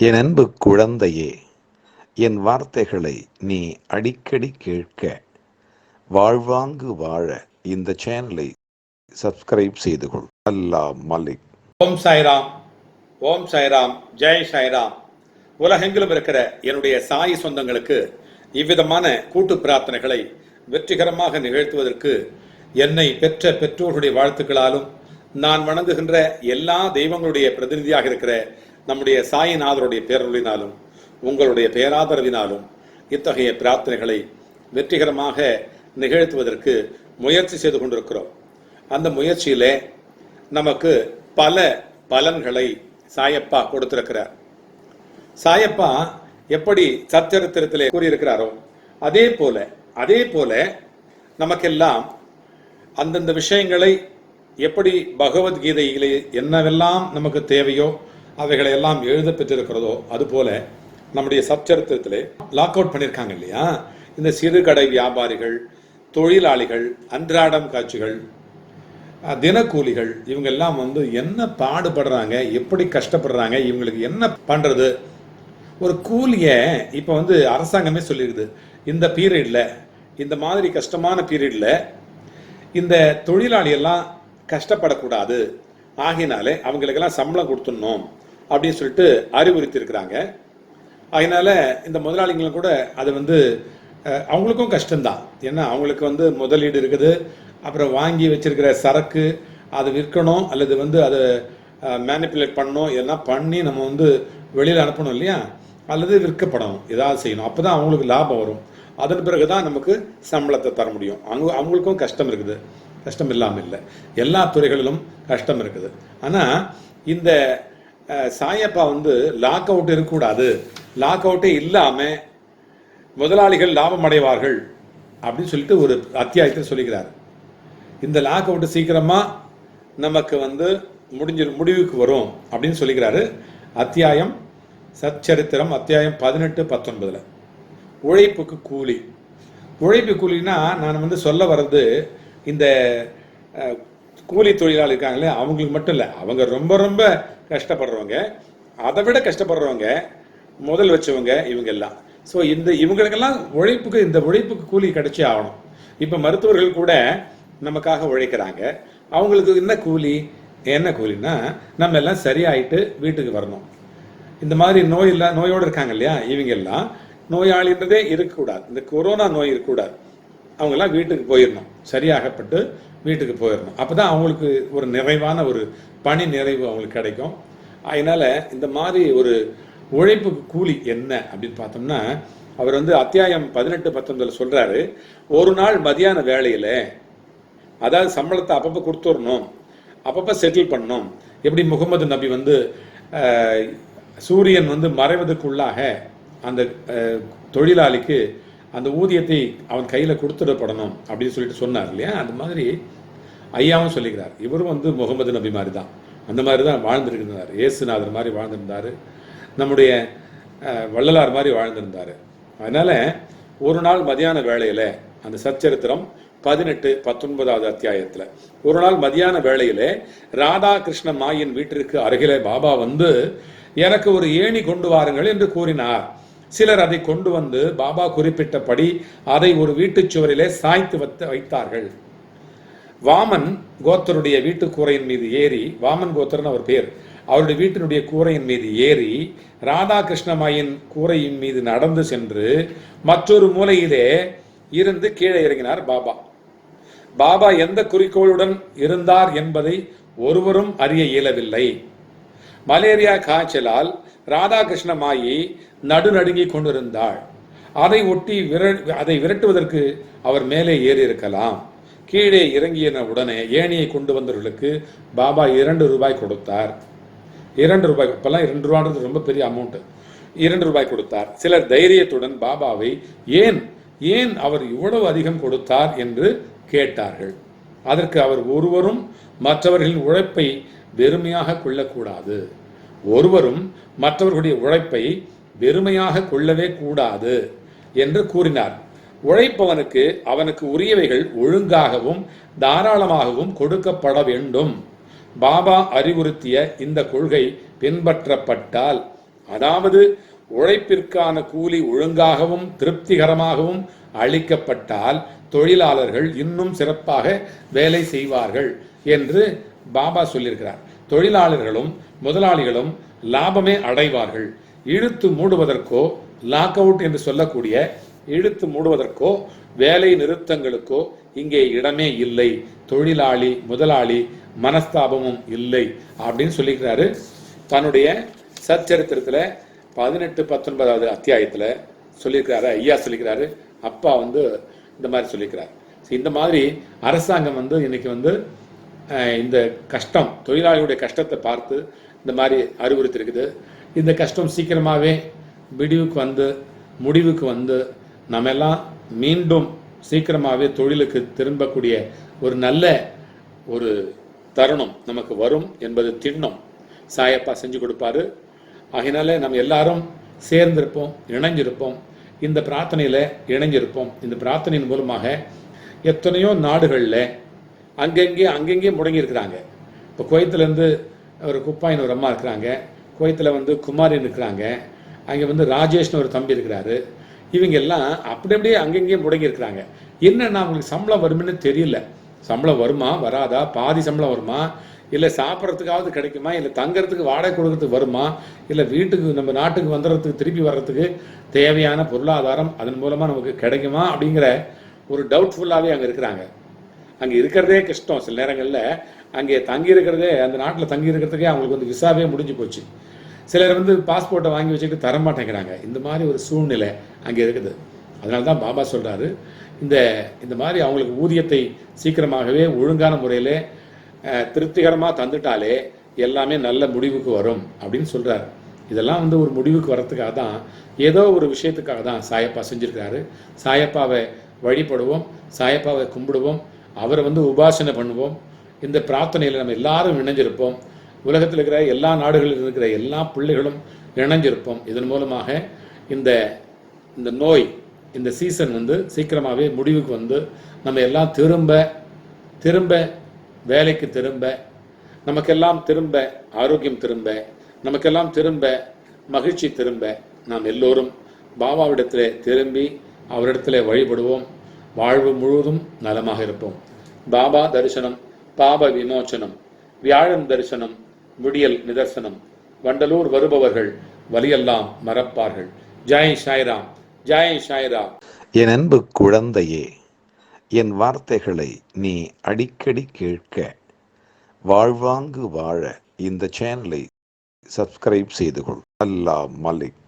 என் அன்பு குழந்தையே, என் வார்த்தைகளை நீ அடிக்கடி கேட்க, வாழ்வாங்கு வாழ இந்த சேனலை சப்ஸ்கிரைப் செய்து கொள். அல்லாஹ் மலிக். ஓம் சாய்ராம், ஓம் சாய்ராம், ஜெய் சாய்ராம். உலகெங்கிலும் இருக்கிற என்னுடைய சாய் சொந்தங்களுக்கு இவ்விதமான கூட்டு பிரார்த்தனைகளை வெற்றிகரமாக நிகழ்த்துவதற்கு என்னை பெற்ற பெற்றோர்களுடைய வாழ்த்துக்களாலும் நான் வணங்குகின்ற எல்லா தெய்வங்களுடைய பிரதிநிதியாக இருக்கிற நம்முடைய சாயிநாதருடைய பேரருளினாலும் உங்களுடைய பேராதரவினாலும் இத்தகைய பிரார்த்தனைகளை வெற்றிகரமாக நிகழ்த்துவதற்கு முயற்சி செய்து கொண்டிருக்கிறோம். அந்த முயற்சியிலே நமக்கு பல பலன்களை சாயப்பா கொடுத்திருக்கிறார். சாயப்பா எப்படி சச்சரித்திரத்திலே கூறியிருக்கிறாரோ அதே போல நமக்கெல்லாம் அந்தந்த விஷயங்களை எப்படி பகவத்கீதையிலே என்னவெல்லாம் நமக்கு தேவையோ அவைகளை எல்லாம் எழுத பெற்றிருக்கிறதோ அதுபோல நம்முடைய சச்சரித்திரத்திலே லாக் அவுட் பண்ணியிருக்காங்க இல்லையா. இந்த சிறுகடை வியாபாரிகள், தொழிலாளிகள், அன்றாடம் காட்சிகள், தினக்கூலிகள், இவங்கெல்லாம் என்ன பாடுபடுறாங்க, எப்படி கஷ்டப்படுறாங்க, இவங்களுக்கு என்ன பண்றது. ஒரு கூலியை இப்போ அரசாங்கமே சொல்லிடுது, இந்த பீரியட்ல, இந்த மாதிரி கஷ்டமான பீரியட்ல இந்த தொழிலாளி எல்லாம் கஷ்டப்படக்கூடாது, ஆகினாலே அவங்களுக்கெல்லாம் சம்பளம் கொடுத்துடணும் அப்படின்னு சொல்லிட்டு அறிவுறுத்திருக்கிறாங்க. அதனால இந்த முதலாளிகளும் கூட அது அவங்களுக்கும் கஷ்டம்தான். ஏன்னா அவங்களுக்கு முதலீடு இருக்குது, அப்புறம் வாங்கி வச்சிருக்கிற சரக்கு அது விற்கணும், அல்லது அதை மேனிப்புலேட் பண்ணணும், எல்லாம் பண்ணி நம்ம வெளியில் அனுப்பணும் இல்லையா, அல்லது விற்கப்படணும், ஏதாவது செய்யணும். அப்போ தான் அவங்களுக்கு லாபம் வரும். அதன் பிறகு தான் நமக்கு சம்பளத்தை தர முடியும். அவங்களுக்கும் கஷ்டம் இருக்குது, கஷ்டம் இல்லாமல் இல்லை. எல்லா துறைகளிலும் கஷ்டம் இருக்குது. ஆனால் இந்த சாயப்பா லாக் அவுட் இருக்கக்கூடாது, லாக் அவுட்டே இல்லாமல் முதலாளிகள் லாபம் அடைவார்கள் அப்படின்னு சொல்லிட்டு ஒரு அத்தியாயத்தை சொல்லிக்கிறார். இந்த லாக் அவுட் சீக்கிரமா நமக்கு முடிவுக்கு வரும் அப்படின்னு சொல்லிக்கிறாரு. அத்தியாயம் சச்சரித்திரம், அத்தியாயம் 18-19. உழைப்புக்கு கூலி. உழைப்பு கூலினா நான் சொல்ல வர்றது இந்த கூலி தொழிலாளி இருக்காங்களே அவங்களுக்கு மட்டும் இல்லை, அவங்க ரொம்ப ரொம்ப கஷ்டப்படுறவங்க, அதை விட கஷ்டப்படுறவங்க, முதல் வச்சவங்க, இவங்க எல்லாம். ஸோ இவங்களுக்கெல்லாம் இந்த உழைப்புக்கு கூலி கிடைச்சே ஆகணும். இப்போ மருத்துவர்கள் கூட நமக்காக உழைக்கிறாங்க. அவங்களுக்கு என்ன கூலின்னா நம்ம எல்லாம் சரியாயிட்டு வீட்டுக்கு வரணும். இந்த மாதிரி நோயோடு இருக்காங்க இல்லையா, இவங்க எல்லாம் நோயாளின்றதே இருக்கக்கூடாது, இந்த கொரோனா நோய் இருக்கக்கூடாது, அவங்கெல்லாம் வீட்டுக்கு போயிடணும், சரியாகப்பட்டு வீட்டுக்கு போயிடணும். அப்போதான் அவங்களுக்கு ஒரு நிறைவான ஒரு பணி நிறைவு அவங்களுக்கு கிடைக்கும். அதனால இந்த மாதிரி ஒரு உழைப்புக்கு கூலி என்ன அப்படின்னு பார்த்தோம்னா, அவர் அத்தியாயம் 18-19 சொல்றாரு, ஒரு நாள் மதியான வேளையில, அதாவது சம்பளத்தை அப்பப்போ கொடுத்துடணும், அப்பப்போ செட்டில் பண்ணணும். எப்படி முகமது நபி சூரியன் மறைவதற்குள்ளாக அந்த தொழிலாளிக்கு அந்த ஊதியத்தை அவன் கையில் கொடுத்துடப்படணும் அப்படின்னு சொல்லிட்டு சொன்னார் இல்லையா. அந்த மாதிரி ஐயாவும் சொல்லிக்கிறார். இவரும் முகமது நபி மாதிரி தான், அந்த மாதிரி தான் வாழ்ந்துருக்கிறார். இயேசுநாதர் மாதிரி வாழ்ந்திருந்தார், நம்முடைய வள்ளலார் மாதிரி வாழ்ந்திருந்தார். அதனால ஒரு நாள் மதியான வேளையில, அந்த சச்சரித்திரம் 18-19 அத்தியாயத்துல, ஒரு நாள் மதியான வேளையில ராதாகிருஷ்ண மாயின் வீட்டிற்கு அருகிலே பாபா எனக்கு ஒரு ஏணி கொண்டு வாருங்கள் என்று கூறினார். சிலர் அதை கொண்டு பாபா குறிப்பிட்டபடி அதை ஒரு வீட்டு சுவரிலே சாய்த்து வைத்தார்கள். வாமன் கோத்தருடைய வீட்டு கூரையின் மீது ஏறி, வாமன் கோத்தர்னு அவர் பேர், அவருடைய வீட்டினுடைய கூரையின் மீது ஏறி ராதாகிருஷ்ணமாயின் கூரையின் மீது நடந்து சென்று மற்றொரு மூலையிலே இருந்து கீழே இறங்கினார் பாபா. பாபா எந்த குறிக்கோளுடன் இருந்தார் என்பதை ஒருவரும் அறிய இயலவில்லை. மலேரியா காய்ச்சலால் ராதாகிருஷ்ணமாயி நடுநடுங்கி கொண்டிருந்தாள். அதை விரட்டுவதற்கு அவர் மேலே ஏறி இருக்கலாம். கீழே இறங்கிய உடனே ஏணியை கொண்டு வந்தவர்களுக்கு பாபா 2 ரூபாய் கொடுத்தார். 2 ரூபாய், இப்பெல்லாம் 2 ரூபான்றது ரொம்ப பெரிய அமௌண்ட். 2 ரூபாய் கொடுத்தார். சிலர் தைரியத்துடன் பாபாவை ஏன் அவர் இவ்வளவு அதிகம் கொடுத்தார் என்று கேட்டார்கள். அதற்கு அவர், ஒருவரும் மற்றவர்களின் உழைப்பை வெறுமையாக கொள்ளக்கூடாது, ஒருவரும் மற்றவர்களுடைய உழைப்பை வெறுமையாக கொள்ளவே கூடாது என்று கூறினார். உழைப்பவனுக்கு அவனுக்கு உரியவைகள் ஒழுங்காகவும் தாராளமாகவும் கொடுக்கப்பட வேண்டும். பாபா அறிவுறுத்திய இந்த கொள்கை பின்பற்றப்பட்டால், அதாவது உழைப்பிற்கான கூலி ஒழுங்காகவும் திருப்திகரமாகவும் அளிக்கப்பட்டால் தொழிலாளர்கள் இன்னும் சிறப்பாக வேலை செய்வார்கள் என்று பாபா சொல்லியிருக்கிறார். தொழிலாளர்களும் முதலாளிகளும் லாபமே அடைவார்கள். இழுத்து மூடுவதற்கோ, லாக் அவுட் என்று சொல்லக்கூடிய இழுத்து மூடுவதற்கோ, வேலை நிறுத்தங்களுக்கோ இங்கே இடமே இல்லை. தொழிலாளி முதலாளி மனஸ்தாபமும் இல்லை அப்படின்னு சொல்லிக்கிறாரு. தன்னுடைய சச்சரித்திரத்தில் 18-19 அத்தியாயத்தில் சொல்லியிருக்கிறாரு. ஐயா சொல்லிக்கிறாரு, அப்பா இந்த மாதிரி சொல்லியிருக்கிறார். இந்த மாதிரி அரசாங்கம் இன்னைக்கு இந்த கஷ்டம், தொழிலாளிகளுடைய கஷ்டத்தை பார்த்து இந்த மாதிரி அறிவுறுத்திருக்குது. இந்த கஷ்டம் சீக்கிரமாகவே முடிவுக்கு நம்ம எல்லாம் மீண்டும் சீக்கிரமாகவே தொழிலுக்கு திரும்பக்கூடிய ஒரு நல்ல ஒரு தருணம் நமக்கு வரும் என்பது திண்ணம் சாயப்பா செஞ்சு கொடுப்பாரு. ஆகினால நம்ம எல்லாரும் சேர்ந்திருப்போம், இணைஞ்சிருப்போம், இந்த பிரார்த்தனையில் இணைஞ்சிருப்போம். இந்த பிரார்த்தனையின் மூலமாக எத்தனையோ நாடுகளில் அங்கங்கே முடங்கி இருக்கிறாங்க. இப்போ குவைத்திலேருந்து ஒரு குப்பாயின்னு ஒரு அம்மா இருக்கிறாங்க, குவைத்தில் குமாரின்னு இருக்கிறாங்க, அங்கே ராஜேஷ்னு ஒரு தம்பி இருக்கிறாரு. இவங்க எல்லாம் அப்படியே அங்கங்கே முடங்கி இருக்கிறாங்க. என்னன்னா அவங்களுக்கு சம்பளம் வரும்னு தெரியல. சம்பளம் வருமா வராதா, பாதி சம்பளம் வருமா, இல்லை சாப்பிட்றதுக்காவது கிடைக்குமா, இல்லை தங்கறதுக்கு வாடகை கொடுக்கறதுக்கு வருமா, இல்லை வீட்டுக்கு நம்ம நாட்டுக்கு வந்துடுறதுக்கு திருப்பி வர்றதுக்கு தேவையான பொருளாதாரம் அதன் மூலமாக நமக்கு கிடைக்குமா அப்படிங்கிற ஒரு டவுட்ஃபுல்லாகவே அங்கே இருக்கிறாங்க. அங்கே இருக்கிறதே கஷ்டம். சில நேரங்களில் அங்கே தங்கி இருக்கிறதே, அந்த நாட்டில் தங்கி இருக்கிறதுக்கே அவங்களுக்கு விசாவே முடிஞ்சு போச்சு. சிலர் பாஸ்போர்ட்டை வாங்கி வச்சுக்கிட்டு தரமாட்டேங்கிறாங்க. இந்த மாதிரி ஒரு சூழ்நிலை அங்கே இருக்குது. அதனால தான் பாபா சொல்கிறாரு, இந்த மாதிரி அவங்களுக்கு ஊதியத்தை சீக்கிரமாகவே ஒழுங்கான முறையில் திருப்திகரமாக தந்துட்டாலே எல்லாமே நல்ல முடிவுக்கு வரும் அப்படின்னு சொல்கிறார். இதெல்லாம் ஒரு முடிவுக்கு வர்றதுக்காக தான், ஏதோ ஒரு விஷயத்துக்காக தான் சாயப்பா செஞ்சுருக்கிறாரு. சாயப்பாவை வழிபடுவோம், சாயப்பாவை கும்பிடுவோம், அவரை உபாசனை பண்ணுவோம். இந்த பிரார்த்தனையில் நம்ம எல்லாரும் இணைஞ்சிருப்போம். உலகத்தில் இருக்கிற எல்லா நாடுகளில் இருக்கிற எல்லா பிள்ளைகளும் இணைஞ்சிருப்போம். இதன் மூலமாக இந்த நோய், இந்த சீசன் சீக்கிரமாகவே முடிவுக்கு நம்ம எல்லாம் திரும்ப வேலைக்கு திரும்ப, நமக்கெல்லாம் திரும்ப ஆரோக்கியம் திரும்ப, நமக்கெல்லாம் திரும்ப மகிழ்ச்சி திரும்ப, நாம் எல்லோரும் பாபாவிடத்தில் திரும்பி அவரிடத்தில் வழிபடுவோம். வாழ்வு முழுவதும் நலமாக இருப்போம். பாபா தரிசனம், பாப விமோச்சனம், வியாழன் தரிசனம், விடியல் நிதர்சனம். வண்டலூர் வருபவர்கள் வலியெல்லாம் மறப்பார்கள். ஜெய் சாய்ராம், ஜெய் சாய்ராம். என் அன்பு குழந்தையே, என் வார்த்தைகளை நீ அடிக்கடி கேட்க, வாழ்வாங்கு வாழ இந்த சேனலை சப்ஸ்கிரைப் செய்து கொள். அல்லாஹ் மலிக்.